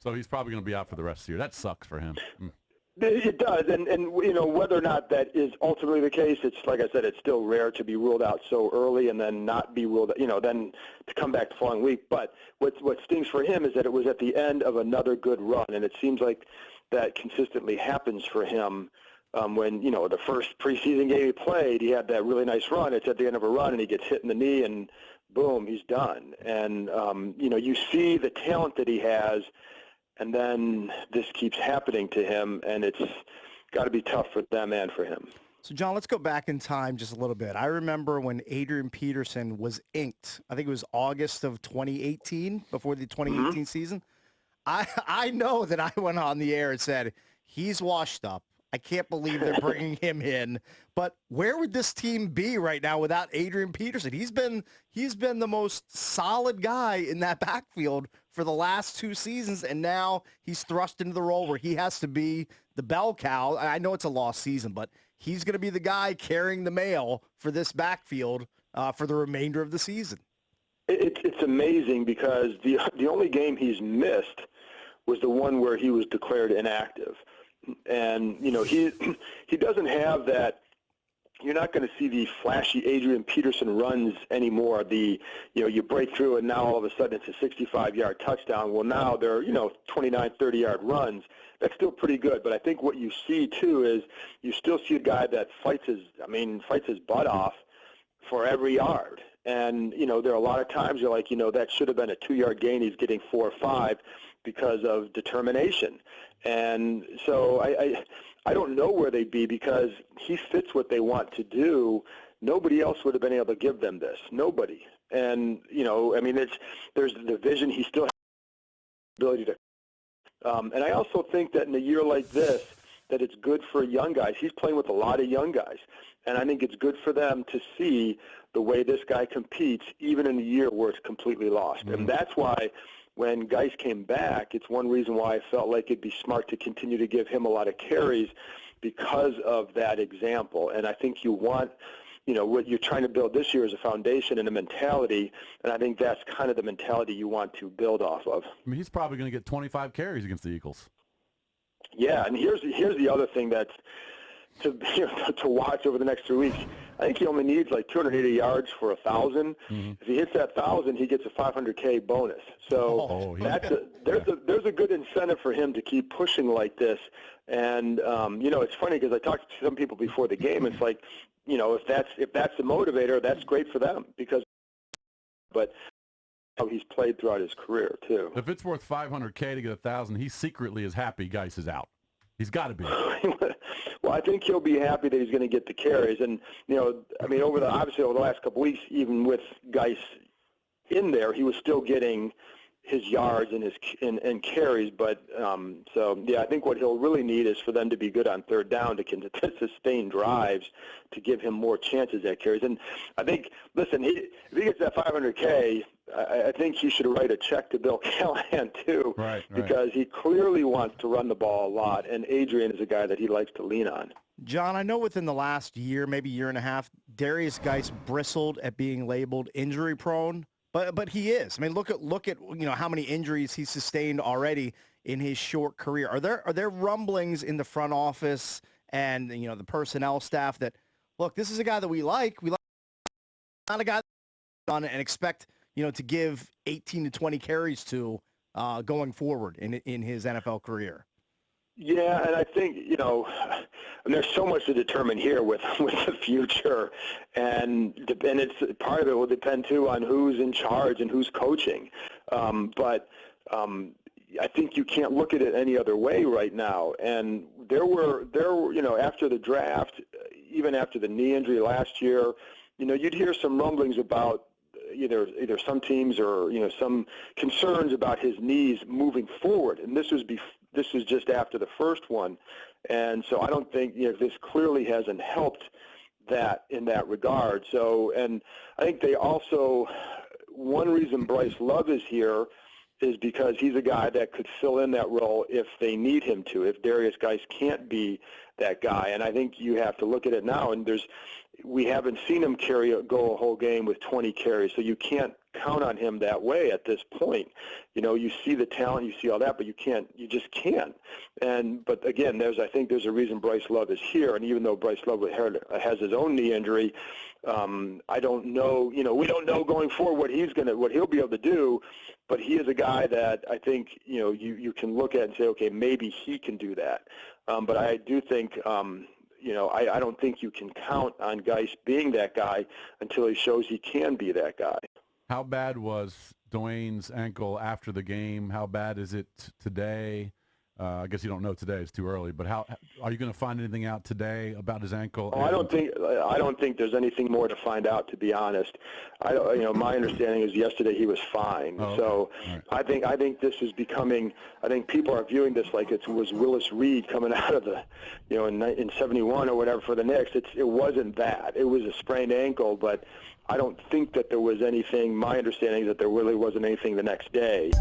So he's probably going to be out for the rest of the year. That sucks for him. It does, and whether or not that is ultimately the case, it's like I said, it's still rare to be ruled out so early and then not be ruled out, then to come back the following week. But what stings for him is that it was at the end of another good run, and it seems like that consistently happens for him. When the first preseason game he played, he had that really nice run. It's at the end of a run, and he gets hit in the knee, and boom, he's done. And you see the talent that he has. And then this keeps happening to him, and it's got to be tough for them and for him. So, John, let's go back in time just a little bit. I remember when Adrian Peterson was inked. I think it was August of 2018, before the 2018 season. I know that I went on the air and said, he's washed up. I can't believe they're bringing him in. But where would this team be right now without Adrian Peterson? He's been the most solid guy in that backfield for the last 2 seasons, and now he's thrust into the role where he has to be the bell cow. I know it's a lost season, but he's going to be the guy carrying the mail for this backfield for the remainder of the season. It's amazing because the only game he's missed was the one where he was declared inactive. And, he doesn't have that. You're not going to see the flashy Adrian Peterson runs anymore. You break through and now all of a sudden it's a 65-yard touchdown. Well, now they're, 29, 30-yard runs. That's still pretty good. But I think what you see, too, is you still see a guy that fights his butt off for every yard. And, there are a lot of times you're like, that should have been a 2-yard gain. He's getting 4 or 5 because of determination. And so I don't know where they'd be because he fits what they want to do. Nobody else would have been able to give them this. Nobody. And, there's the vision. He still has the ability to. And I also think that in a year like this, that it's good for young guys. He's playing with a lot of young guys. And I think it's good for them to see the way this guy competes, even in a year where it's completely lost. Mm-hmm. And that's why when Guice came back, it's one reason why I felt like it'd be smart to continue to give him a lot of carries because of that example. And I think you want, what you're trying to build this year is a foundation and a mentality, and I think that's kind of the mentality you want to build off of. I mean, he's probably going to get 25 carries against the Eagles. Yeah, and here's the other thing that's to watch over the next 3 weeks. I think he only needs like 280 yards for 1,000. Mm-hmm. If he hits that 1,000, he gets a $500K bonus. So there's a good incentive for him to keep pushing like this. And it's funny because I talked to some people before the game. It's like, if that's the motivator, that's great for them but he's played throughout his career too. If it's worth $500K to get 1,000, he secretly is happy Guice is out. He's got to be. Well, I think he'll be happy that he's going to get the carries. And, over the last couple weeks, even with Guice in there, he was still getting his yards and his carries. But, I think what he'll really need is for them to be good on third down to sustain drives to give him more chances at carries. And I think, listen, if he gets that $500K, I think he should write a check to Bill Callahan, too, right. Because he clearly wants to run the ball a lot, and Adrian is a guy that he likes to lean on. John, I know within the last year, maybe year and a half, Darius Guice bristled at being labeled injury-prone, but he is. I mean, look at how many injuries he's sustained already in his short career. Are there rumblings in the front office and the personnel staff that, look, this is a guy that we like. We like not a guy on it and expect to give 18 to 20 carries to going forward in his NFL career. Yeah, and I think, there's so much to determine here with the future, and it's part of it will depend, too, on who's in charge and who's coaching. But I think you can't look at it any other way right now. And there were after the draft, even after the knee injury last year, you'd hear some rumblings about either some teams or some concerns about his knees moving forward, and this was just after the first one, and so I don't think this clearly hasn't helped that in that regard. So, and I think they also, one reason Bryce Love is here is because he's a guy that could fill in that role if they need him to, if Darius Guice can't be that guy. And I think you have to look at it now, and we haven't seen him go a whole game with 20 carries, so you can't count on him that way at this point. You know, you see the talent, you see all that, but you just can't. But again, I think there's a reason Bryce Love is here, and even though Bryce Love has his own knee injury, I don't know, you know, we don't know going forward what he'll be able to do, but he is a guy that I think, you know, you can look at and say, okay, maybe he can do that. But I do think, you know, I don't think you can count on Guice being that guy until he shows he can be that guy. How bad was Dwayne's ankle after the game? How bad is it today? I guess you don't know today; it's too early. But how are you going to find anything out today about his ankle? Oh, I don't think there's anything more to find out. To be honest, you know, my understanding is yesterday he was fine. Oh, okay. So right. I think this is becoming. I think people are viewing this like it was Willis Reed coming out of the, you know, in '71 or whatever for the Knicks. It wasn't that. It was a sprained ankle, but I don't think that there was anything. My understanding is that there really wasn't anything the next day.